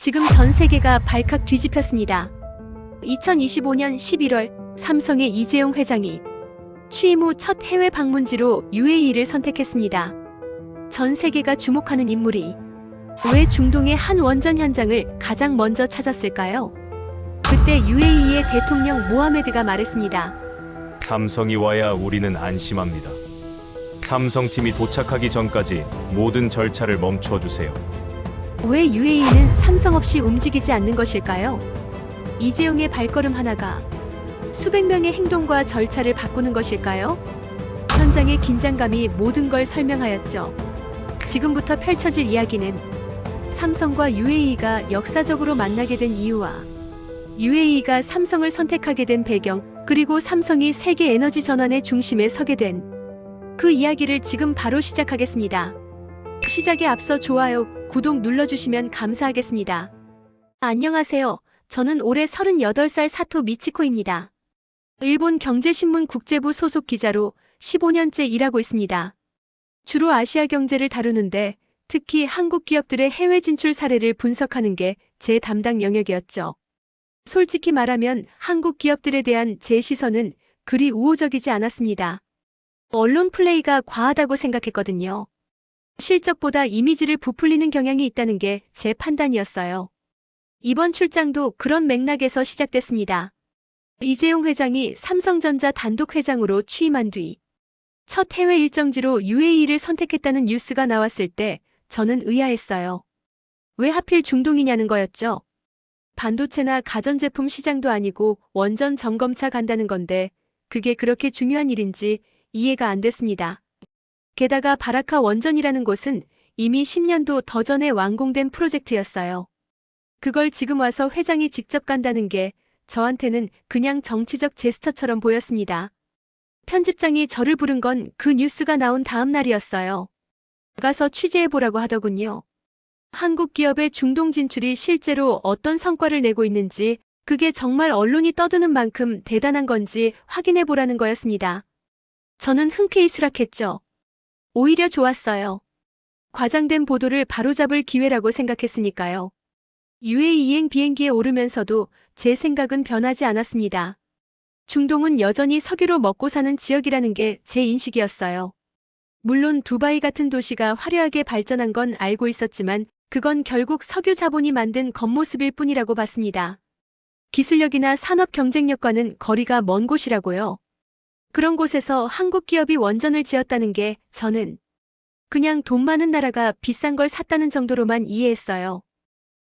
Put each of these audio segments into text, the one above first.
지금 전 세계가 발칵 뒤집혔습니다. 2025년 11월 삼성의 이재용 회장이 취임 후 첫 해외 방문지로 UAE를 선택했습니다. 전 세계가 주목하는 인물이 왜 중동의 한 원전 현장을 가장 먼저 찾았을까요? 그때 UAE의 대통령 모하메드가 말했습니다. 삼성이 와야 우리는 안심합니다. 삼성팀이 도착하기 전까지 모든 절차를 멈춰 주세요. 왜 UAE는 삼성 없이 움직이지 않는 것일까요? 이재용의 발걸음 하나가 수백 명의 행동과 절차를 바꾸는 것일까요? 현장의 긴장감이 모든 걸 설명하였죠. 지금부터 펼쳐질 이야기는 삼성과 UAE가 역사적으로 만나게 된 이유와 UAE가 삼성을 선택하게 된 배경, 그리고 삼성이 세계 에너지 전환의 중심에 서게 된 그 이야기를 지금 바로 시작하겠습니다. 시작에 앞서 좋아요, 구독 눌러주시면 감사하겠습니다. 안녕하세요. 저는 올해 38살 사토 미치코입니다. 일본 경제신문 국제부 소속 기자로 15년째 일하고 있습니다. 주로 아시아 경제를 다루는데 특히 한국 기업들의 해외 진출 사례를 분석하는 게 제 담당 영역이었죠. 솔직히 말하면 한국 기업들에 대한 제 시선은 그리 우호적이지 않았습니다. 언론 플레이가 과하다고 생각했거든요. 실적보다 이미지를 부풀리는 경향이 있다는 게 제 판단이었어요. 이번 출장도 그런 맥락에서 시작됐습니다. 이재용 회장이 삼성전자 단독 회장으로 취임한 뒤 첫 해외 일정지로 UAE를 선택했다는 뉴스가 나왔을 때 저는 의아했어요. 왜 하필 중동이냐는 거였죠. 반도체나 가전제품 시장도 아니고 원전 점검차 간다는 건데 그게 그렇게 중요한 일인지 이해가 안 됐습니다. 게다가 바라카 원전이라는 곳은 이미 10년도 더 전에 완공된 프로젝트였어요. 그걸 지금 와서 회장이 직접 간다는 게 저한테는 그냥 정치적 제스처처럼 보였습니다. 편집장이 저를 부른 건 그 뉴스가 나온 다음 날이었어요. 가서 취재해보라고 하더군요. 한국 기업의 중동 진출이 실제로 어떤 성과를 내고 있는지, 그게 정말 언론이 떠드는 만큼 대단한 건지 확인해보라는 거였습니다. 저는 흔쾌히 수락했죠. 오히려 좋았어요. 과장된 보도를 바로잡을 기회라고 생각했으니까요. UAE 비행기에 오르면서도 제 생각은 변하지 않았습니다. 중동은 여전히 석유로 먹고 사는 지역이라는 게 제 인식이었어요. 물론 두바이 같은 도시가 화려하게 발전한 건 알고 있었지만 그건 결국 석유 자본이 만든 겉모습일 뿐이라고 봤습니다. 기술력이나 산업 경쟁력과는 거리가 먼 곳이라고요. 그런 곳에서 한국 기업이 원전을 지었다는 게 저는 그냥 돈 많은 나라가 비싼 걸 샀다는 정도로만 이해했어요.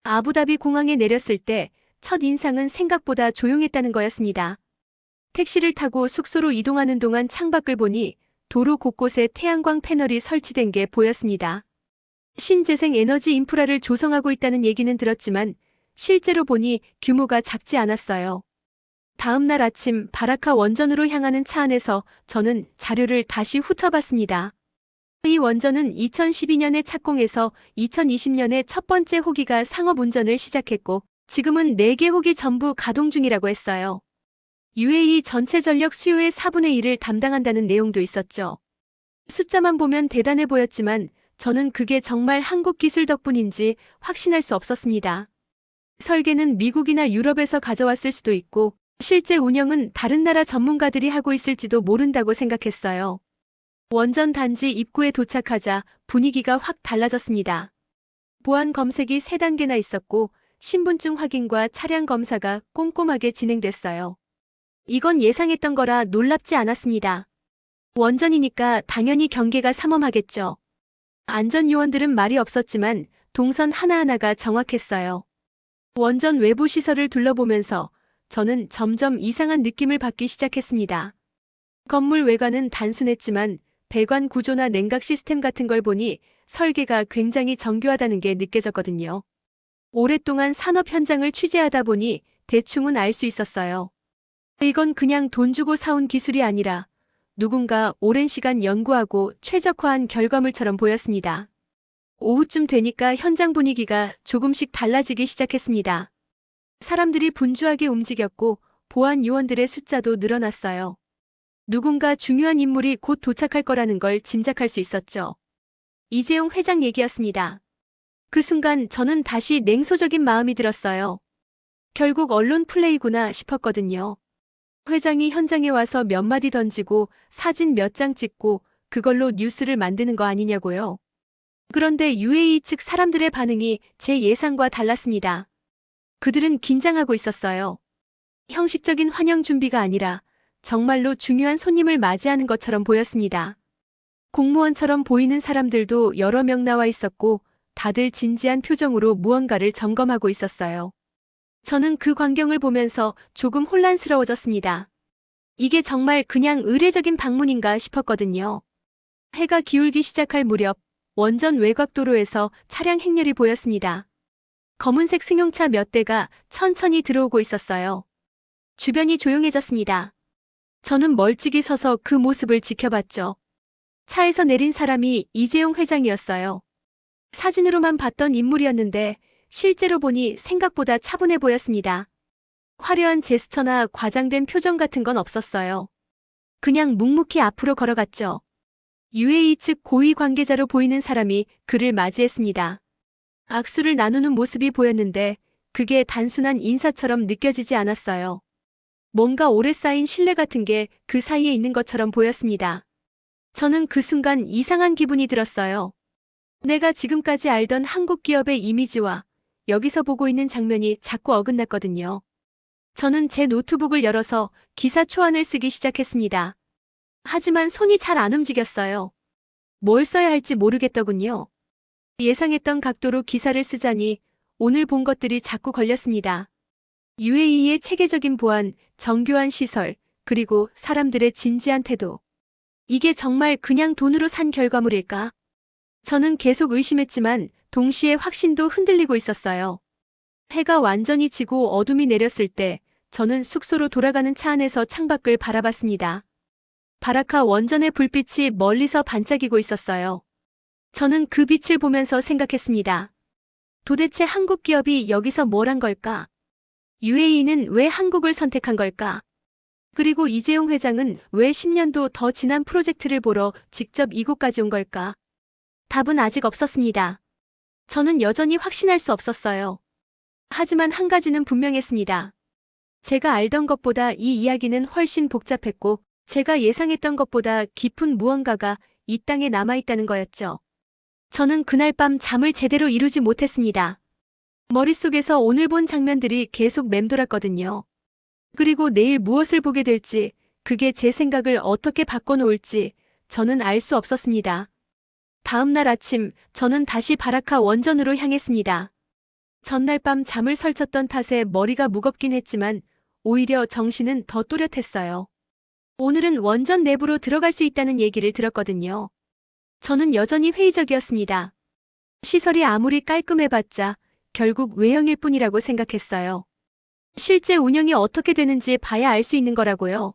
아부다비 공항에 내렸을 때 첫 인상은 생각보다 조용했다는 거였습니다. 택시를 타고 숙소로 이동하는 동안 창밖을 보니 도로 곳곳에 태양광 패널이 설치된 게 보였습니다. 신재생 에너지 인프라를 조성하고 있다는 얘기는 들었지만 실제로 보니 규모가 작지 않았어요. 다음 날 아침 바라카 원전으로 향하는 차 안에서 저는 자료를 다시 훑어봤습니다. 이 원전은 2012년에 착공해서 2020년에 첫 번째 호기가 상업 운전을 시작했고 지금은 4개 호기 전부 가동 중이라고 했어요. UAE 전체 전력 수요의 4분의 1을 담당한다는 내용도 있었죠. 숫자만 보면 대단해 보였지만 저는 그게 정말 한국 기술 덕분인지 확신할 수 없었습니다. 설계는 미국이나 유럽에서 가져왔을 수도 있고 실제 운영은 다른 나라 전문가들이 하고 있을지도 모른다고 생각했어요. 원전 단지 입구에 도착하자 분위기가 확 달라졌습니다. 보안 검색이 3단계나 있었고 신분증 확인과 차량 검사가 꼼꼼하게 진행됐어요. 이건 예상했던 거라 놀랍지 않았습니다. 원전이니까 당연히 경계가 삼엄하겠죠. 안전요원들은 말이 없었지만 동선 하나하나가 정확했어요. 원전 외부 시설을 둘러보면서 저는 점점 이상한 느낌을 받기 시작했습니다. 건물 외관은 단순했지만 배관 구조나 냉각 시스템 같은 걸 보니 설계가 굉장히 정교하다는 게 느껴졌거든요. 오랫동안 산업 현장을 취재하다 보니 대충은 알 수 있었어요. 이건 그냥 돈 주고 사온 기술이 아니라 누군가 오랜 시간 연구하고 최적화한 결과물처럼 보였습니다. 오후쯤 되니까 현장 분위기가 조금씩 달라지기 시작했습니다. 사람들이 분주하게 움직였고 보안 요원들의 숫자도 늘어났어요. 누군가 중요한 인물이 곧 도착할 거라는 걸 짐작할 수 있었죠. 이재용 회장 얘기였습니다. 그 순간 저는 다시 냉소적인 마음이 들었어요. 결국 언론 플레이구나 싶었거든요. 회장이 현장에 와서 몇 마디 던지고 사진 몇 장 찍고 그걸로 뉴스를 만드는 거 아니냐고요. 그런데 UAE 측 사람들의 반응이 제 예상과 달랐습니다. 그들은 긴장하고 있었어요. 형식적인 환영 준비가 아니라 정말로 중요한 손님을 맞이하는 것처럼 보였습니다. 공무원처럼 보이는 사람들도 여러 명 나와 있었고 다들 진지한 표정으로 무언가를 점검하고 있었어요. 저는 그 광경을 보면서 조금 혼란스러워졌습니다. 이게 정말 그냥 의례적인 방문인가 싶었거든요. 해가 기울기 시작할 무렵 원전 외곽도로에서 차량 행렬이 보였습니다. 검은색 승용차 몇 대가 천천히 들어오고 있었어요. 주변이 조용해졌습니다. 저는 멀찍이 서서 그 모습을 지켜봤죠. 차에서 내린 사람이 이재용 회장이었어요. 사진으로만 봤던 인물이었는데 실제로 보니 생각보다 차분해 보였습니다. 화려한 제스처나 과장된 표정 같은 건 없었어요. 그냥 묵묵히 앞으로 걸어갔죠. UAE 측 고위 관계자로 보이는 사람이 그를 맞이했습니다. 악수를 나누는 모습이 보였는데 그게 단순한 인사처럼 느껴지지 않았어요. 뭔가 오래 쌓인 신뢰 같은 게 그 사이에 있는 것처럼 보였습니다. 저는 그 순간 이상한 기분이 들었어요. 내가 지금까지 알던 한국 기업의 이미지와 여기서 보고 있는 장면이 자꾸 어긋났거든요. 저는 제 노트북을 열어서 기사 초안을 쓰기 시작했습니다. 하지만 손이 잘 안 움직였어요. 뭘 써야 할지 모르겠더군요. 예상했던 각도로 기사를 쓰자니 오늘 본 것들이 자꾸 걸렸습니다. UAE의 체계적인 보안, 정교한 시설, 그리고 사람들의 진지한 태도. 이게 정말 그냥 돈으로 산 결과물일까? 저는 계속 의심했지만 동시에 확신도 흔들리고 있었어요. 해가 완전히 지고 어둠이 내렸을 때 저는 숙소로 돌아가는 차 안에서 창밖을 바라봤습니다. 바라카 원전의 불빛이 멀리서 반짝이고 있었어요. 저는 그 빛을 보면서 생각했습니다. 도대체 한국 기업이 여기서 뭘 한 걸까? UAE는 왜 한국을 선택한 걸까? 그리고 이재용 회장은 왜 10년도 더 지난 프로젝트를 보러 직접 이곳까지 온 걸까? 답은 아직 없었습니다. 저는 여전히 확신할 수 없었어요. 하지만 한 가지는 분명했습니다. 제가 알던 것보다 이 이야기는 훨씬 복잡했고 제가 예상했던 것보다 깊은 무언가가 이 땅에 남아있다는 거였죠. 저는 그날 밤 잠을 제대로 이루지 못했습니다. 머릿속에서 오늘 본 장면들이 계속 맴돌았거든요. 그리고 내일 무엇을 보게 될지, 그게 제 생각을 어떻게 바꿔놓을지 저는 알 수 없었습니다. 다음 날 아침 저는 다시 바라카 원전으로 향했습니다. 전날 밤 잠을 설쳤던 탓에 머리가 무겁긴 했지만 오히려 정신은 더 또렷했어요. 오늘은 원전 내부로 들어갈 수 있다는 얘기를 들었거든요. 저는 여전히 회의적이었습니다. 시설이 아무리 깔끔해봤자 결국 외형일 뿐이라고 생각했어요. 실제 운영이 어떻게 되는지 봐야 알 수 있는 거라고요.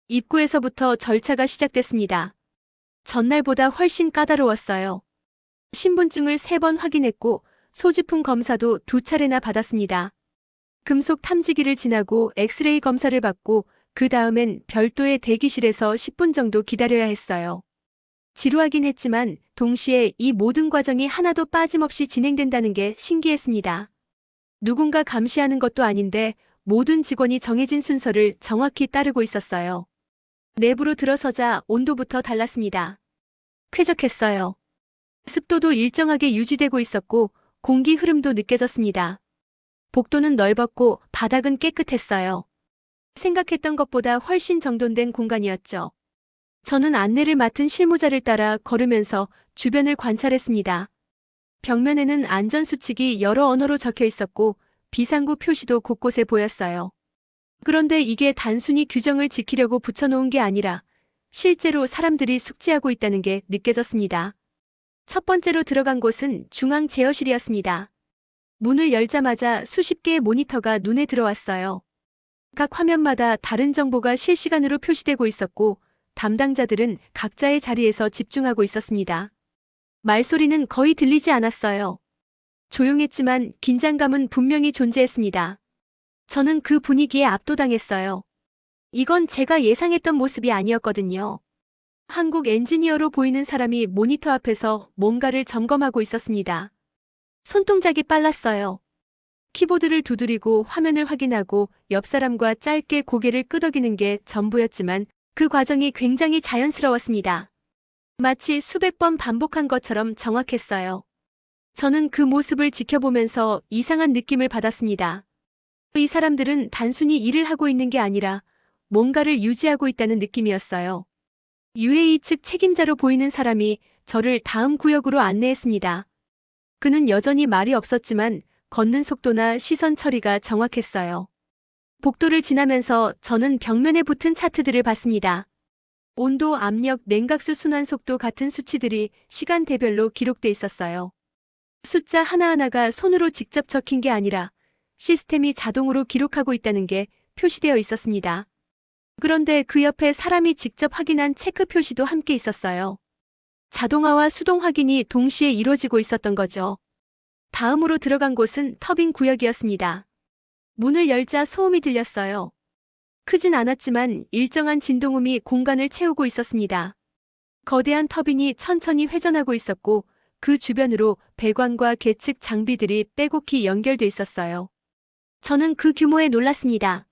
입구에서부터 절차가 시작됐습니다. 전날보다 훨씬 까다로웠어요. 신분증을 3번 확인했고 소지품 검사도 2차례나 받았습니다. 금속 탐지기를 지나고 엑스레이 검사를 받고 그 다음엔 별도의 대기실에서 10분 정도 기다려야 했어요. 지루하긴 했지만 동시에 이 모든 과정이 하나도 빠짐없이 진행된다는 게 신기했습니다. 누군가 감시하는 것도 아닌데 모든 직원이 정해진 순서를 정확히 따르고 있었어요. 내부로 들어서자 온도부터 달랐습니다. 쾌적했어요. 습도도 일정하게 유지되고 있었고 공기 흐름도 느껴졌습니다. 복도는 넓었고 바닥은 깨끗했어요. 생각했던 것보다 훨씬 정돈된 공간이었죠. 저는 안내를 맡은 실무자를 따라 걸으면서 주변을 관찰했습니다. 벽면에는 안전수칙이 여러 언어로 적혀 있었고 비상구 표시도 곳곳에 보였어요. 그런데 이게 단순히 규정을 지키려고 붙여놓은 게 아니라 실제로 사람들이 숙지하고 있다는 게 느껴졌습니다. 첫 번째로 들어간 곳은 중앙 제어실이었습니다. 문을 열자마자 수십 개의 모니터가 눈에 들어왔어요. 각 화면마다 다른 정보가 실시간으로 표시되고 있었고 담당자들은 각자의 자리에서 집중하고 있었습니다. 말소리는 거의 들리지 않았어요. 조용했지만 긴장감은 분명히 존재했습니다. 저는 그 분위기에 압도당했어요. 이건 제가 예상했던 모습이 아니었거든요. 한국 엔지니어로 보이는 사람이 모니터 앞에서 뭔가를 점검하고 있었습니다. 손동작이 빨랐어요. 키보드를 두드리고 화면을 확인하고 옆 사람과 짧게 고개를 끄덕이는 게 전부였지만 그 과정이 굉장히 자연스러웠습니다. 마치 수백 번 반복한 것처럼 정확했어요. 저는 그 모습을 지켜보면서 이상한 느낌을 받았습니다. 이 사람들은 단순히 일을 하고 있는 게 아니라 뭔가를 유지하고 있다는 느낌이었어요. UAE 측 책임자로 보이는 사람이 저를 다음 구역으로 안내했습니다. 그는 여전히 말이 없었지만 걷는 속도나 시선 처리가 정확했어요. 복도를 지나면서 저는 벽면에 붙은 차트들을 봤습니다. 온도, 압력, 냉각수 순환 속도 같은 수치들이 시간대별로 기록돼 있었어요. 숫자 하나하나가 손으로 직접 적힌 게 아니라 시스템이 자동으로 기록하고 있다는 게 표시되어 있었습니다. 그런데 그 옆에 사람이 직접 확인한 체크 표시도 함께 있었어요. 자동화와 수동 확인이 동시에 이루어지고 있었던 거죠. 다음으로 들어간 곳은 터빈 구역이었습니다. 문을 열자 소음이 들렸어요. 크진 않았지만 일정한 진동음이 공간을 채우고 있었습니다. 거대한 터빈이 천천히 회전하고 있었고 그 주변으로 배관과 계측 장비들이 빼곡히 연결돼 있었어요. 저는 그 규모에 놀랐습니다.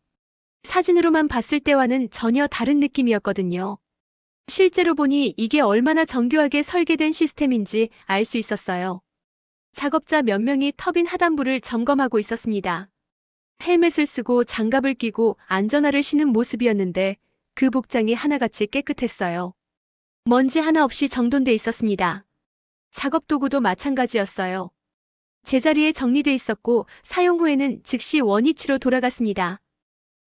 사진으로만 봤을 때와는 전혀 다른 느낌이었거든요. 실제로 보니 이게 얼마나 정교하게 설계된 시스템인지 알 수 있었어요. 작업자 몇 명이 터빈 하단부를 점검하고 있었습니다. 헬멧을 쓰고 장갑을 끼고 안전화를 신은 모습이었는데 그 복장이 하나같이 깨끗했어요. 먼지 하나 없이 정돈돼 있었습니다. 작업 도구도 마찬가지였어요. 제자리에 정리돼 있었고 사용 후에는 즉시 원위치로 돌아갔습니다.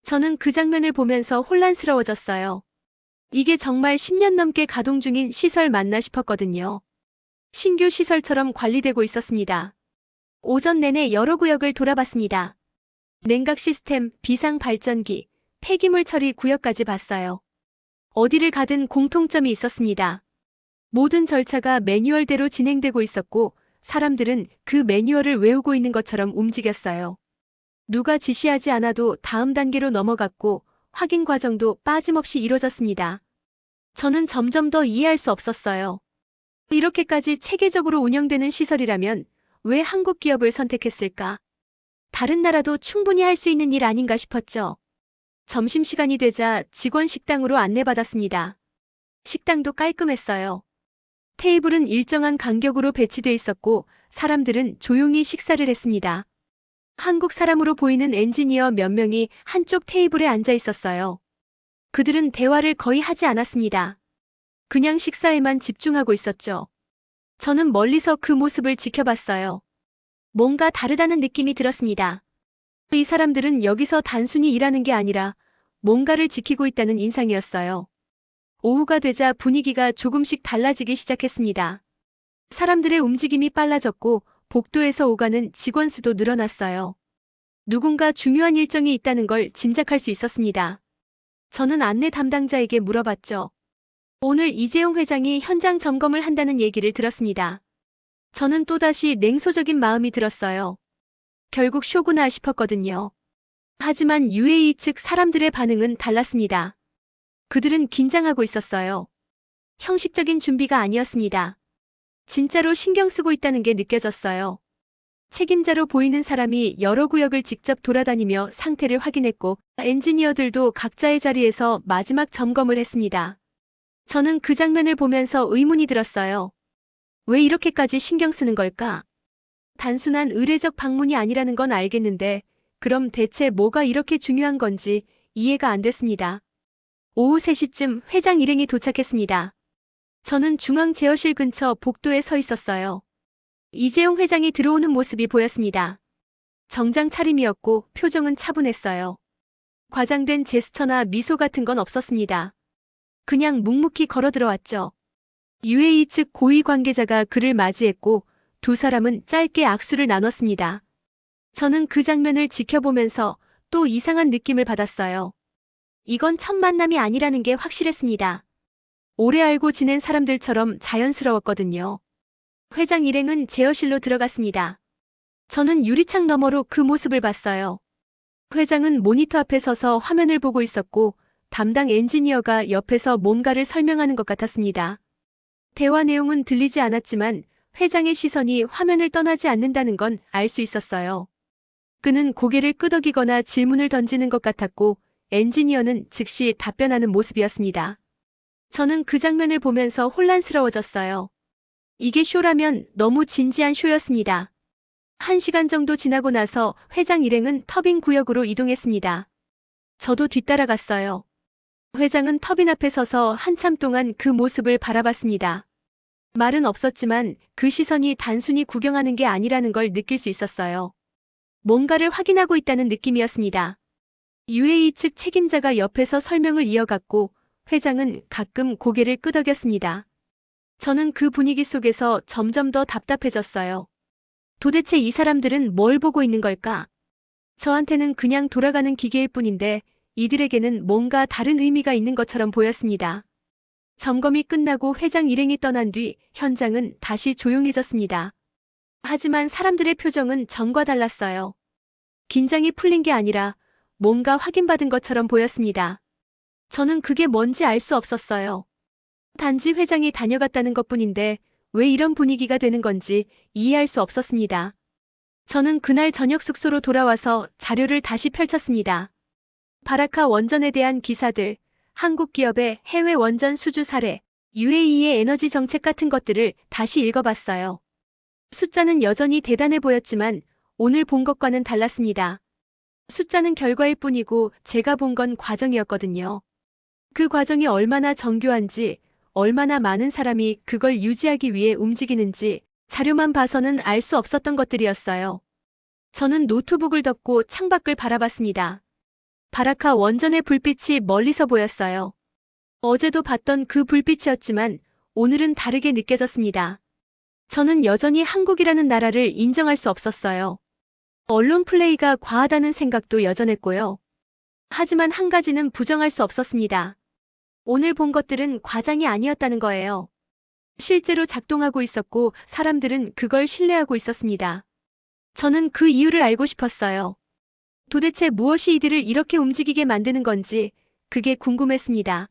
저는 그 장면을 보면서 혼란스러워졌어요. 이게 정말 10년 넘게 가동 중인 시설 맞나 싶었거든요. 신규 시설처럼 관리되고 있었습니다. 오전 내내 여러 구역을 돌아봤습니다. 냉각 시스템, 비상 발전기, 폐기물 처리 구역까지 봤어요. 어디를 가든 공통점이 있었습니다. 모든 절차가 매뉴얼대로 진행되고 있었고 사람들은 그 매뉴얼을 외우고 있는 것처럼 움직였어요. 누가 지시하지 않아도 다음 단계로 넘어갔고 확인 과정도 빠짐없이 이뤄졌습니다. 저는 점점 더 이해할 수 없었어요. 이렇게까지 체계적으로 운영되는 시설이라면 왜 한국 기업을 선택했을까? 다른 나라도 충분히 할 수 있는 일 아닌가 싶었죠. 점심시간이 되자 직원 식당으로 안내받았습니다. 식당도 깔끔했어요. 테이블은 일정한 간격으로 배치돼 있었고 사람들은 조용히 식사를 했습니다. 한국 사람으로 보이는 엔지니어 몇 명이 한쪽 테이블에 앉아 있었어요. 그들은 대화를 거의 하지 않았습니다. 그냥 식사에만 집중하고 있었죠. 저는 멀리서 그 모습을 지켜봤어요. 뭔가 다르다는 느낌이 들었습니다. 이 사람들은 여기서 단순히 일하는 게 아니라 뭔가를 지키고 있다는 인상이었어요. 오후가 되자 분위기가 조금씩 달라지기 시작했습니다. 사람들의 움직임이 빨라졌고 복도에서 오가는 직원 수도 늘어났어요. 누군가 중요한 일정이 있다는 걸 짐작할 수 있었습니다. 저는 안내 담당자에게 물어봤죠. 오늘 이재용 회장이 현장 점검을 한다는 얘기를 들었습니다. 저는 또다시 냉소적인 마음이 들었어요. 결국 쇼구나 싶었거든요. 하지만 UAE 측 사람들의 반응은 달랐습니다. 그들은 긴장하고 있었어요. 형식적인 준비가 아니었습니다. 진짜로 신경 쓰고 있다는 게 느껴졌어요. 책임자로 보이는 사람이 여러 구역을 직접 돌아다니며 상태를 확인했고 엔지니어들도 각자의 자리에서 마지막 점검을 했습니다. 저는 그 장면을 보면서 의문이 들었어요. 왜 이렇게까지 신경 쓰는 걸까? 단순한 의례적 방문이 아니라는 건 알겠는데 그럼 대체 뭐가 이렇게 중요한 건지 이해가 안 됐습니다. 오후 3시쯤 회장 일행이 도착했습니다. 저는 중앙 제어실 근처 복도에 서 있었어요. 이재용 회장이 들어오는 모습이 보였습니다. 정장 차림이었고 표정은 차분했어요. 과장된 제스처나 미소 같은 건 없었습니다. 그냥 묵묵히 걸어 들어왔죠. UAE 측 고위 관계자가 그를 맞이했고 두 사람은 짧게 악수를 나눴습니다. 저는 그 장면을 지켜보면서 또 이상한 느낌을 받았어요. 이건 첫 만남이 아니라는 게 확실했습니다. 오래 알고 지낸 사람들처럼 자연스러웠거든요. 회장 일행은 제어실로 들어갔습니다. 저는 유리창 너머로 그 모습을 봤어요. 회장은 모니터 앞에 서서 화면을 보고 있었고 담당 엔지니어가 옆에서 뭔가를 설명하는 것 같았습니다. 대화 내용은 들리지 않았지만 회장의 시선이 화면을 떠나지 않는다는 건 알 수 있었어요. 그는 고개를 끄덕이거나 질문을 던지는 것 같았고 엔지니어는 즉시 답변하는 모습이었습니다. 저는 그 장면을 보면서 혼란스러워졌어요. 이게 쇼라면 너무 진지한 쇼였습니다. 1시간 정도 지나고 나서 회장 일행은 터빈 구역으로 이동했습니다. 저도 뒤따라갔어요. 회장은 터빈 앞에 서서 한참 동안 그 모습을 바라봤습니다. 말은 없었지만 그 시선이 단순히 구경하는 게 아니라는 걸 느낄 수 있었어요. 뭔가를 확인하고 있다는 느낌이었습니다. UAE 측 책임자가 옆에서 설명을 이어갔고 회장은 가끔 고개를 끄덕였습니다. 저는 그 분위기 속에서 점점 더 답답해졌어요. 도대체 이 사람들은 뭘 보고 있는 걸까? 저한테는 그냥 돌아가는 기계일 뿐인데 이들에게는 뭔가 다른 의미가 있는 것처럼 보였습니다. 점검이 끝나고 회장 일행이 떠난 뒤 현장은 다시 조용해졌습니다. 하지만 사람들의 표정은 전과 달랐어요. 긴장이 풀린 게 아니라 뭔가 확인받은 것처럼 보였습니다. 저는 그게 뭔지 알 수 없었어요. 단지 회장이 다녀갔다는 것뿐인데 왜 이런 분위기가 되는 건지 이해할 수 없었습니다. 저는 그날 저녁 숙소로 돌아와서 자료를 다시 펼쳤습니다. 바라카 원전에 대한 기사들, 한국 기업의 해외 원전 수주 사례, UAE의 에너지 정책 같은 것들을 다시 읽어봤어요. 숫자는 여전히 대단해 보였지만 오늘 본 것과는 달랐습니다. 숫자는 결과일 뿐이고 제가 본 건 과정이었거든요. 그 과정이 얼마나 정교한지, 얼마나 많은 사람이 그걸 유지하기 위해 움직이는지 자료만 봐서는 알 수 없었던 것들이었어요. 저는 노트북을 덮고 창밖을 바라봤습니다. 바라카 원전의 불빛이 멀리서 보였어요. 어제도 봤던 그 불빛이었지만 오늘은 다르게 느껴졌습니다. 저는 여전히 한국이라는 나라를 인정할 수 없었어요. 언론 플레이가 과하다는 생각도 여전했고요. 하지만 한 가지는 부정할 수 없었습니다. 오늘 본 것들은 과장이 아니었다는 거예요. 실제로 작동하고 있었고 사람들은 그걸 신뢰하고 있었습니다. 저는 그 이유를 알고 싶었어요. 도대체 무엇이 이들을 이렇게 움직이게 만드는 건지 그게 궁금했습니다.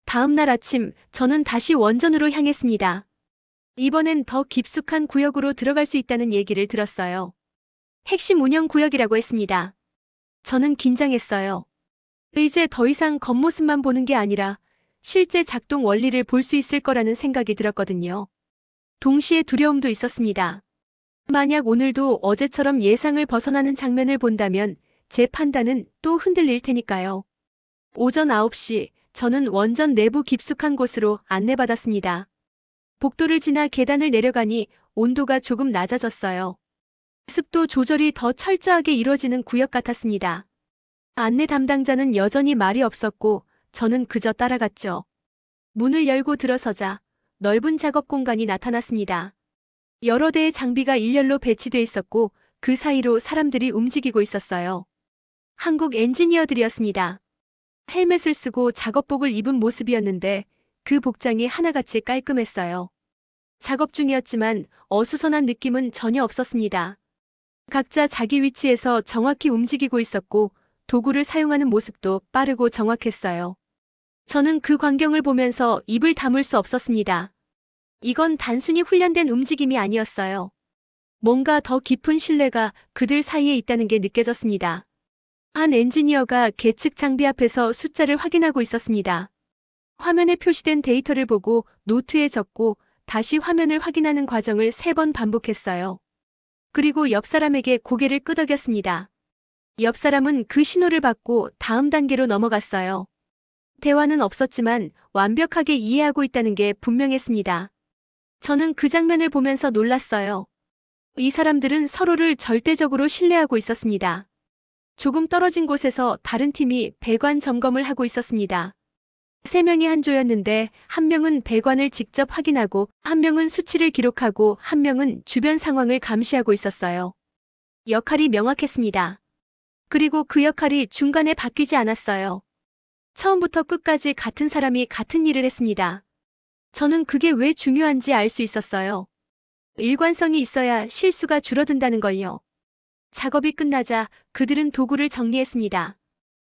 다음 날 아침 저는 다시 원전으로 향했습니다. 이번엔 더 깊숙한 구역으로 들어갈 수 있다는 얘기를 들었어요. 핵심 운영 구역이라고 했습니다. 저는 긴장했어요. 이제 더 이상 겉모습만 보는 게 아니라 실제 작동 원리를 볼 수 있을 거라는 생각이 들었거든요. 동시에 두려움도 있었습니다. 만약 오늘도 어제처럼 예상을 벗어나는 장면을 본다면 제 판단은 또 흔들릴 테니까요. 오전 9시 저는 원전 내부 깊숙한 곳으로 안내받았습니다. 복도를 지나 계단을 내려가니 온도가 조금 낮아졌어요. 습도 조절이 더 철저하게 이루어지는 구역 같았습니다. 안내 담당자는 여전히 말이 없었고 저는 그저 따라갔죠. 문을 열고 들어서자 넓은 작업 공간이 나타났습니다. 여러 대의 장비가 일렬로 배치돼 있었고 그 사이로 사람들이 움직이고 있었어요. 한국 엔지니어들이었습니다. 헬멧을 쓰고 작업복을 입은 모습이었는데 그 복장이 하나같이 깔끔했어요. 작업 중이었지만 어수선한 느낌은 전혀 없었습니다. 각자 자기 위치에서 정확히 움직이고 있었고 도구를 사용하는 모습도 빠르고 정확했어요. 저는 그 광경을 보면서 입을 다물 수 없었습니다. 이건 단순히 훈련된 움직임이 아니었어요. 뭔가 더 깊은 신뢰가 그들 사이에 있다는 게 느껴졌습니다. 한 엔지니어가 계측 장비 앞에서 숫자를 확인하고 있었습니다. 화면에 표시된 데이터를 보고 노트에 적고 다시 화면을 확인하는 과정을 3번 반복했어요. 그리고 옆 사람에게 고개를 끄덕였습니다. 옆 사람은 그 신호를 받고 다음 단계로 넘어갔어요. 대화는 없었지만 완벽하게 이해하고 있다는 게 분명했습니다. 저는 그 장면을 보면서 놀랐어요. 이 사람들은 서로를 절대적으로 신뢰하고 있었습니다. 조금 떨어진 곳에서 다른 팀이 배관 점검을 하고 있었습니다. 3명이 한 조였는데 한 명은 배관을 직접 확인하고 한 명은 수치를 기록하고 한 명은 주변 상황을 감시하고 있었어요. 역할이 명확했습니다. 그리고 그 역할이 중간에 바뀌지 않았어요. 처음부터 끝까지 같은 사람이 같은 일을 했습니다. 저는 그게 왜 중요한지 알 수 있었어요. 일관성이 있어야 실수가 줄어든다는 걸요. 작업이 끝나자 그들은 도구를 정리했습니다.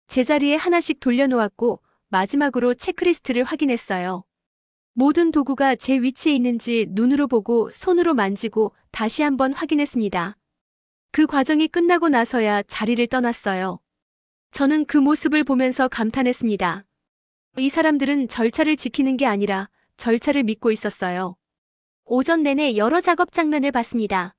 제자리에 하나씩 돌려놓았고 마지막으로 체크리스트를 확인했어요. 모든 도구가 제 위치에 있는지 눈으로 보고 손으로 만지고 다시 한번 확인했습니다. 그 과정이 끝나고 나서야 자리를 떠났어요. 저는 그 모습을 보면서 감탄했습니다. 이 사람들은 절차를 지키는 게 아니라 절차를 믿고 있었어요. 오전 내내 여러 작업 장면을 봤습니다.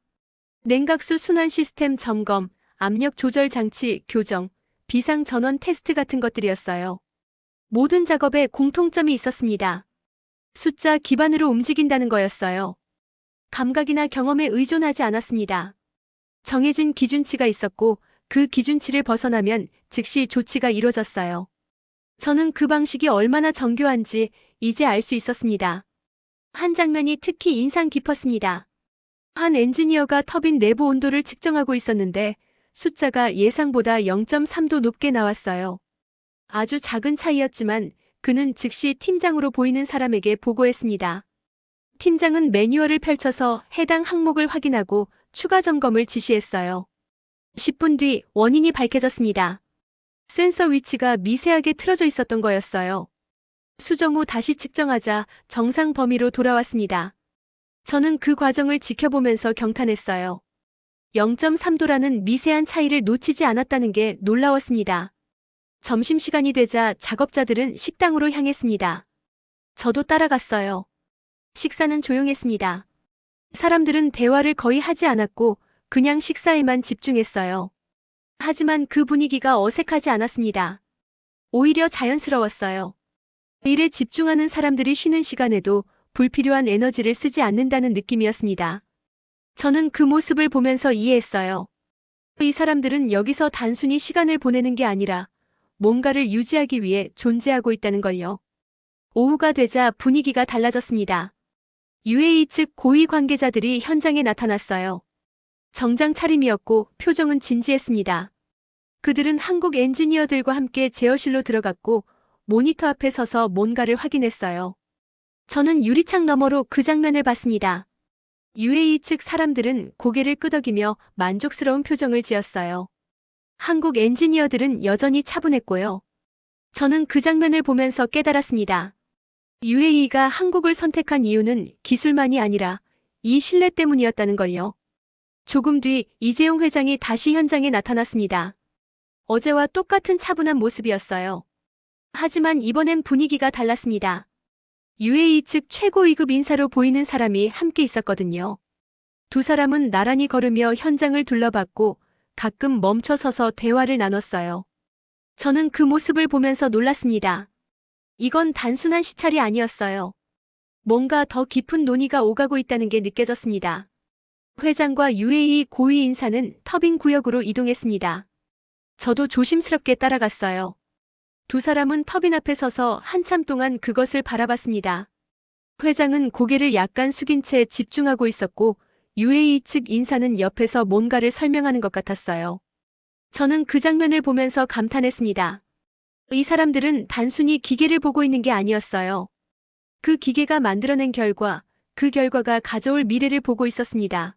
냉각수 순환 시스템 점검, 압력 조절 장치 교정, 비상 전원 테스트 같은 것들이었어요. 모든 작업에 공통점이 있었습니다. 숫자 기반으로 움직인다는 거였어요. 감각이나 경험에 의존하지 않았습니다. 정해진 기준치가 있었고 그 기준치를 벗어나면 즉시 조치가 이루어졌어요. 저는 그 방식이 얼마나 정교한지 이제 알 수 있었습니다. 한 장면이 특히 인상 깊었습니다. 한 엔지니어가 터빈 내부 온도를 측정하고 있었는데 숫자가 예상보다 0.3도 높게 나왔어요. 아주 작은 차이였지만 그는 즉시 팀장으로 보이는 사람에게 보고했습니다. 팀장은 매뉴얼을 펼쳐서 해당 항목을 확인하고 추가 점검을 지시했어요. 10분 뒤 원인이 밝혀졌습니다. 센서 위치가 미세하게 틀어져 있었던 거였어요. 수정 후 다시 측정하자 정상 범위로 돌아왔습니다. 저는 그 과정을 지켜보면서 경탄했어요. 0.3도라는 미세한 차이를 놓치지 않았다는 게 놀라웠습니다. 점심시간이 되자 작업자들은 식당으로 향했습니다. 저도 따라갔어요. 식사는 조용했습니다. 사람들은 대화를 거의 하지 않았고 그냥 식사에만 집중했어요. 하지만 그 분위기가 어색하지 않았습니다. 오히려 자연스러웠어요. 일에 집중하는 사람들이 쉬는 시간에도 불필요한 에너지를 쓰지 않는다는 느낌이었습니다. 저는 그 모습을 보면서 이해했어요. 이 사람들은 여기서 단순히 시간을 보내는 게 아니라 뭔가를 유지하기 위해 존재하고 있다는 걸요. 오후가 되자 분위기가 달라졌습니다. UAE 측 고위 관계자들이 현장에 나타났어요. 정장 차림이었고 표정은 진지했습니다. 그들은 한국 엔지니어들과 함께 제어실로 들어갔고 모니터 앞에 서서 뭔가를 확인했어요. 저는 유리창 너머로 그 장면을 봤습니다. UAE 측 사람들은 고개를 끄덕이며 만족스러운 표정을 지었어요. 한국 엔지니어들은 여전히 차분했고요. 저는 그 장면을 보면서 깨달았습니다. UAE가 한국을 선택한 이유는 기술만이 아니라 이 신뢰 때문이었다는 걸요. 조금 뒤 이재용 회장이 다시 현장에 나타났습니다. 어제와 똑같은 차분한 모습이었어요. 하지만 이번엔 분위기가 달랐습니다. UAE 측 최고 위급 인사로 보이는 사람이 함께 있었거든요. 두 사람은 나란히 걸으며 현장을 둘러봤고 가끔 멈춰 서서 대화를 나눴어요. 저는 그 모습을 보면서 놀랐습니다. 이건 단순한 시찰이 아니었어요. 뭔가 더 깊은 논의가 오가고 있다는 게 느껴졌습니다. 회장과 UAE 고위 인사는 터빈 구역으로 이동했습니다. 저도 조심스럽게 따라갔어요. 두 사람은 터빈 앞에 서서 한참 동안 그것을 바라봤습니다. 회장은 고개를 약간 숙인 채 집중하고 있었고 UAE 측 인사는 옆에서 뭔가를 설명하는 것 같았어요. 저는 그 장면을 보면서 감탄했습니다. 이 사람들은 단순히 기계를 보고 있는 게 아니었어요. 그 기계가 만들어낸 결과, 그 결과가 가져올 미래를 보고 있었습니다.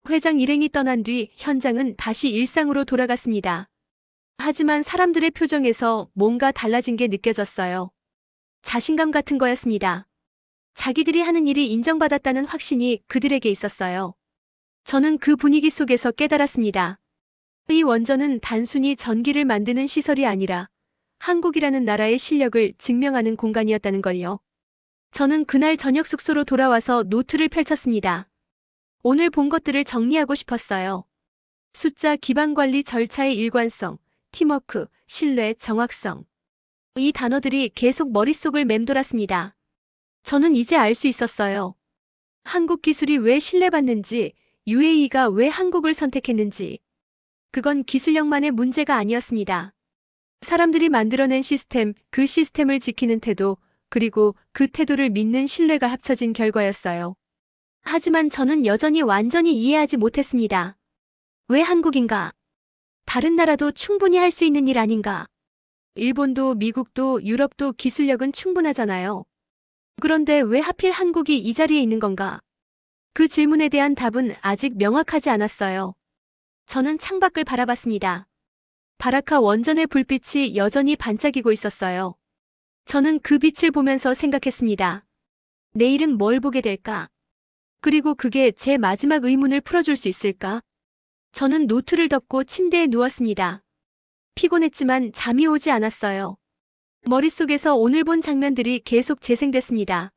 회장 일행이 떠난 뒤 현장은 다시 일상으로 돌아갔습니다. 하지만 사람들의 표정에서 뭔가 달라진 게 느껴졌어요. 자신감 같은 거였습니다. 자기들이 하는 일이 인정받았다는 확신이 그들에게 있었어요. 저는 그 분위기 속에서 깨달았습니다. 이 원전은 단순히 전기를 만드는 시설이 아니라 한국이라는 나라의 실력을 증명하는 공간이었다는 걸요. 저는 그날 저녁 숙소로 돌아와서 노트를 펼쳤습니다. 오늘 본 것들을 정리하고 싶었어요. 숫자 기반 관리 절차의 일관성, 팀워크, 신뢰, 정확성. 이 단어들이 계속 머릿속을 맴돌았습니다. 저는 이제 알 수 있었어요. 한국 기술이 왜 신뢰받는지, UAE가 왜 한국을 선택했는지. 그건 기술력만의 문제가 아니었습니다. 사람들이 만들어낸 시스템, 그 시스템을 지키는 태도, 그리고 그 태도를 믿는 신뢰가 합쳐진 결과였어요. 하지만 저는 여전히 완전히 이해하지 못했습니다. 왜 한국인가? 다른 나라도 충분히 할 수 있는 일 아닌가? 일본도 미국도 유럽도 기술력은 충분하잖아요. 그런데 왜 하필 한국이 이 자리에 있는 건가? 그 질문에 대한 답은 아직 명확하지 않았어요. 저는 창밖을 바라봤습니다. 바라카 원전의 불빛이 여전히 반짝이고 있었어요. 저는 그 빛을 보면서 생각했습니다. 내일은 뭘 보게 될까? 그리고 그게 제 마지막 의문을 풀어줄 수 있을까? 저는 노트를 덮고 침대에 누웠습니다. 피곤했지만 잠이 오지 않았어요. 머릿속에서 오늘 본 장면들이 계속 재생됐습니다.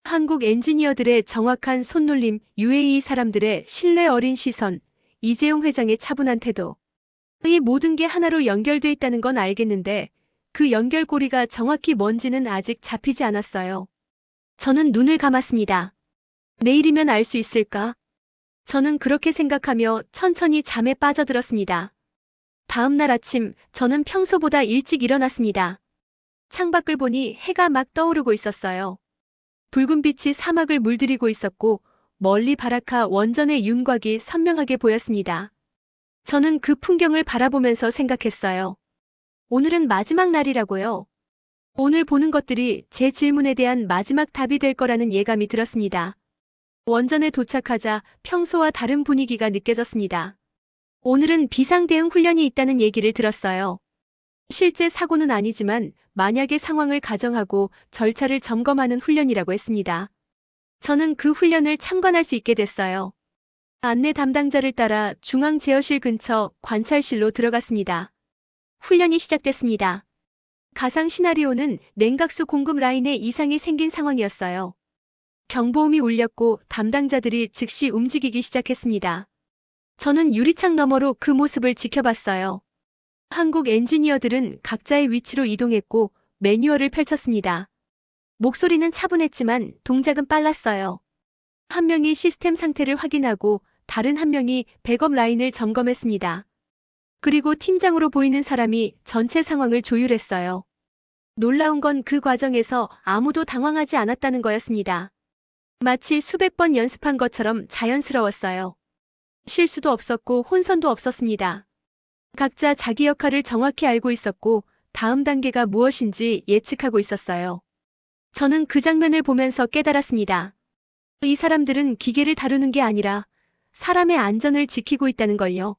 한국 엔지니어들의 정확한 손놀림, UAE 사람들의 신뢰 어린 시선, 이재용 회장의 차분한 태도. 이 모든 게 하나로 연결돼 있다는 건 알겠는데 그 연결고리가 정확히 뭔지는 아직 잡히지 않았어요. 저는 눈을 감았습니다. 내일이면 알 수 있을까? 저는 그렇게 생각하며 천천히 잠에 빠져들었습니다. 다음 날 아침, 저는 평소보다 일찍 일어났습니다. 창밖을 보니 해가 막 떠오르고 있었어요. 붉은 빛이 사막을 물들이고 있었고 멀리 바라카 원전의 윤곽이 선명하게 보였습니다. 저는 그 풍경을 바라보면서 생각했어요. 오늘은 마지막 날이라고요. 오늘 보는 것들이 제 질문에 대한 마지막 답이 될 거라는 예감이 들었습니다. 원전에 도착하자 평소와 다른 분위기가 느껴졌습니다. 오늘은 비상대응 훈련이 있다는 얘기를 들었어요. 실제 사고는 아니지만 만약의 상황을 가정하고 절차를 점검하는 훈련이라고 했습니다. 저는 그 훈련을 참관할 수 있게 됐어요. 안내 담당자를 따라 중앙 제어실 근처 관찰실로 들어갔습니다. 훈련이 시작됐습니다. 가상 시나리오는 냉각수 공급 라인에 이상이 생긴 상황이었어요. 경보음이 울렸고 담당자들이 즉시 움직이기 시작했습니다. 저는 유리창 너머로 그 모습을 지켜봤어요. 한국 엔지니어들은 각자의 위치로 이동했고 매뉴얼을 펼쳤습니다. 목소리는 차분했지만 동작은 빨랐어요. 한 명이 시스템 상태를 확인하고 다른 한 명이 백업 라인을 점검했습니다. 그리고 팀장으로 보이는 사람이 전체 상황을 조율했어요. 놀라운 건 그 과정에서 아무도 당황하지 않았다는 거였습니다. 마치 수백 번 연습한 것처럼 자연스러웠어요. 실수도 없었고 혼선도 없었습니다. 각자 자기 역할을 정확히 알고 있었고 다음 단계가 무엇인지 예측하고 있었어요. 저는 그 장면을 보면서 깨달았습니다. 이 사람들은 기계를 다루는 게 아니라 사람의 안전을 지키고 있다는 걸요.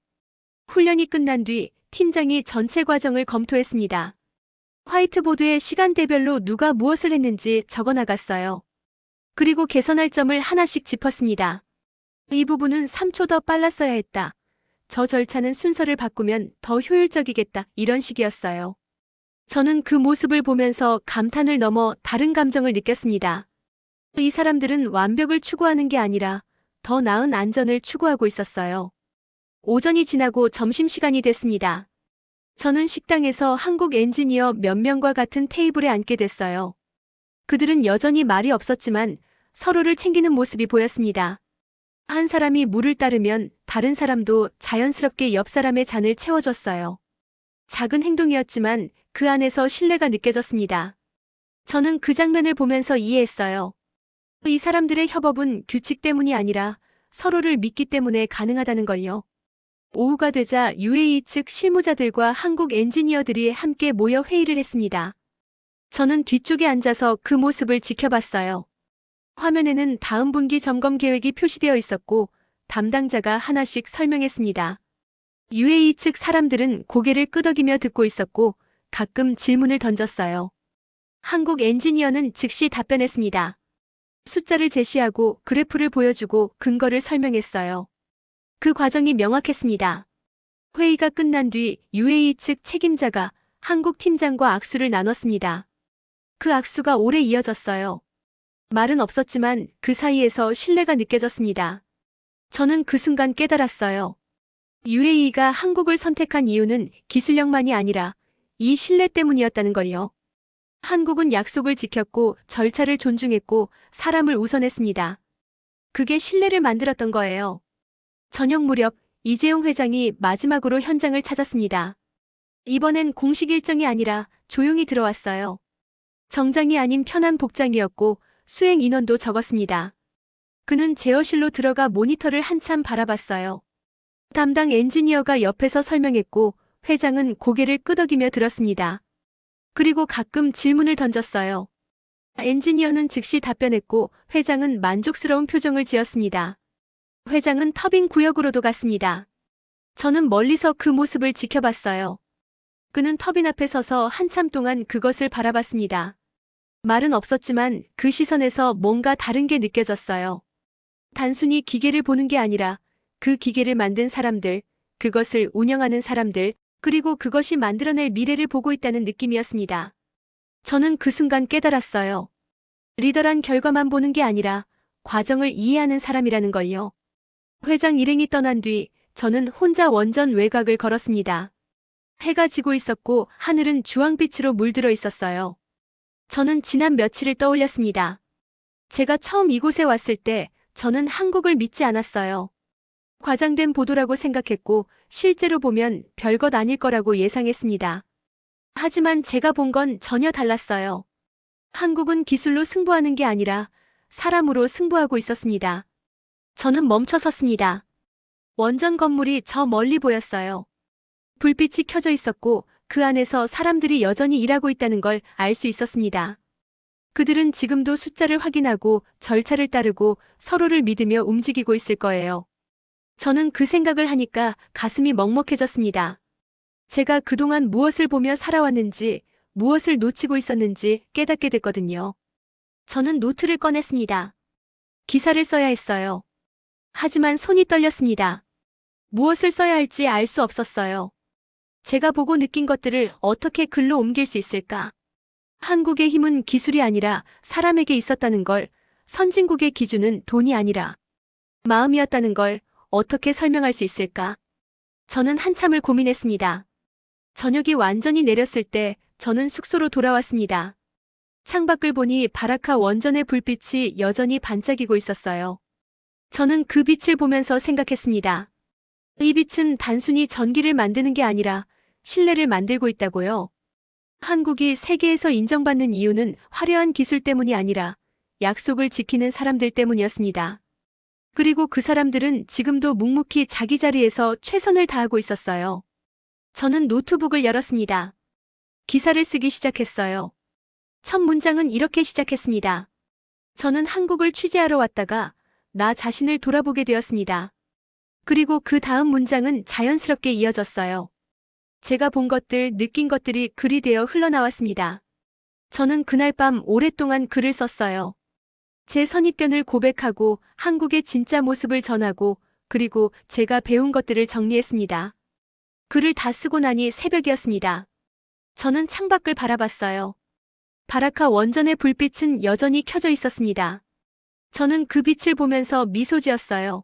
훈련이 끝난 뒤 팀장이 전체 과정을 검토했습니다. 화이트보드에 시간대별로 누가 무엇을 했는지 적어나갔어요. 그리고 개선할 점을 하나씩 짚었습니다. 이 부분은 3초 더 빨랐어야 했다. 저 절차는 순서를 바꾸면 더 효율적이겠다. 이런 식이었어요. 저는 그 모습을 보면서 감탄을 넘어 다른 감정을 느꼈습니다. 이 사람들은 완벽을 추구하는 게 아니라 더 나은 안전을 추구하고 있었어요. 오전이 지나고 점심시간이 됐습니다. 저는 식당에서 한국 엔지니어 몇 명과 같은 테이블에 앉게 됐어요. 그들은 여전히 말이 없었지만 서로를 챙기는 모습이 보였습니다. 한 사람이 물을 따르면 다른 사람도 자연스럽게 옆 사람의 잔을 채워줬어요. 작은 행동이었지만 그 안에서 신뢰가 느껴졌습니다. 저는 그 장면을 보면서 이해했어요. 이 사람들의 협업은 규칙 때문이 아니라 서로를 믿기 때문에 가능하다는 걸요. 오후가 되자 UAE 측 실무자들과 한국 엔지니어들이 함께 모여 회의를 했습니다. 저는 뒤쪽에 앉아서 그 모습을 지켜봤어요. 화면에는 다음 분기 점검 계획이 표시되어 있었고 담당자가 하나씩 설명했습니다. UAE 측 사람들은 고개를 끄덕이며 듣고 있었고 가끔 질문을 던졌어요. 한국 엔지니어는 즉시 답변했습니다. 숫자를 제시하고 그래프를 보여주고 근거를 설명했어요. 그 과정이 명확했습니다. 회의가 끝난 뒤 UAE 측 책임자가 한국 팀장과 악수를 나눴습니다. 그 악수가 오래 이어졌어요. 말은 없었지만 그 사이에서 신뢰가 느껴졌습니다. 저는 그 순간 깨달았어요. UAE가 한국을 선택한 이유는 기술력만이 아니라 이 신뢰 때문이었다는 걸요. 한국은 약속을 지켰고 절차를 존중했고 사람을 우선했습니다. 그게 신뢰를 만들었던 거예요. 저녁 무렵 이재용 회장이 마지막으로 현장을 찾았습니다. 이번엔 공식 일정이 아니라 조용히 들어왔어요. 정장이 아닌 편한 복장이었고 수행 인원도 적었습니다. 그는 제어실로 들어가 모니터를 한참 바라봤어요. 담당 엔지니어가 옆에서 설명했고 회장은 고개를 끄덕이며 들었습니다. 그리고 가끔 질문을 던졌어요. 엔지니어는 즉시 답변했고 회장은 만족스러운 표정을 지었습니다. 회장은 터빈 구역으로도 갔습니다. 저는 멀리서 그 모습을 지켜봤어요. 그는 터빈 앞에 서서 한참 동안 그것을 바라봤습니다. 말은 없었지만 그 시선에서 뭔가 다른 게 느껴졌어요. 단순히 기계를 보는 게 아니라 그 기계를 만든 사람들, 그것을 운영하는 사람들, 그리고 그것이 만들어낼 미래를 보고 있다는 느낌이었습니다. 저는 그 순간 깨달았어요. 리더란 결과만 보는 게 아니라 과정을 이해하는 사람이라는 걸요. 회장 일행이 떠난 뒤 저는 혼자 원전 외곽을 걸었습니다. 해가 지고 있었고 하늘은 주황빛으로 물들어 있었어요. 저는 지난 며칠을 떠올렸습니다. 제가 처음 이곳에 왔을 때 저는 한국을 믿지 않았어요. 과장된 보도라고 생각했고 실제로 보면 별것 아닐 거라고 예상했습니다. 하지만 제가 본 건 전혀 달랐어요. 한국은 기술로 승부하는 게 아니라 사람으로 승부하고 있었습니다. 저는 멈춰 섰습니다. 원전 건물이 저 멀리 보였어요. 불빛이 켜져 있었고 그 안에서 사람들이 여전히 일하고 있다는 걸 알 수 있었습니다. 그들은 지금도 숫자를 확인하고 절차를 따르고 서로를 믿으며 움직이고 있을 거예요. 저는 그 생각을 하니까 가슴이 먹먹해졌습니다. 제가 그동안 무엇을 보며 살아왔는지, 무엇을 놓치고 있었는지 깨닫게 됐거든요. 저는 노트를 꺼냈습니다. 기사를 써야 했어요. 하지만 손이 떨렸습니다. 무엇을 써야 할지 알 수 없었어요. 제가 보고 느낀 것들을 어떻게 글로 옮길 수 있을까? 한국의 힘은 기술이 아니라 사람에게 있었다는 걸, 선진국의 기준은 돈이 아니라 마음이었다는 걸 어떻게 설명할 수 있을까? 저는 한참을 고민했습니다. 저녁이 완전히 내렸을 때 저는 숙소로 돌아왔습니다. 창밖을 보니 바라카 원전의 불빛이 여전히 반짝이고 있었어요. 저는 그 빛을 보면서 생각했습니다. 이 빛은 단순히 전기를 만드는 게 아니라 신뢰를 만들고 있다고요. 한국이 세계에서 인정받는 이유는 화려한 기술 때문이 아니라 약속을 지키는 사람들 때문이었습니다. 그리고 그 사람들은 지금도 묵묵히 자기 자리에서 최선을 다하고 있었어요. 저는 노트북을 열었습니다. 기사를 쓰기 시작했어요. 첫 문장은 이렇게 시작했습니다. 저는 한국을 취재하러 왔다가 나 자신을 돌아보게 되었습니다. 그리고 그 다음 문장은 자연스럽게 이어졌어요. 제가 본 것들, 느낀 것들이 글이 되어 흘러나왔습니다. 저는 그날 밤 오랫동안 글을 썼어요. 제 선입견을 고백하고 한국의 진짜 모습을 전하고 그리고 제가 배운 것들을 정리했습니다. 글을 다 쓰고 나니 새벽이었습니다. 저는 창밖을 바라봤어요. 바라카 원전의 불빛은 여전히 켜져 있었습니다. 저는 그 빛을 보면서 미소 지었어요.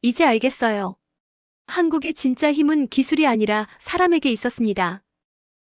이제 알겠어요. 한국의 진짜 힘은 기술이 아니라 사람에게 있었습니다.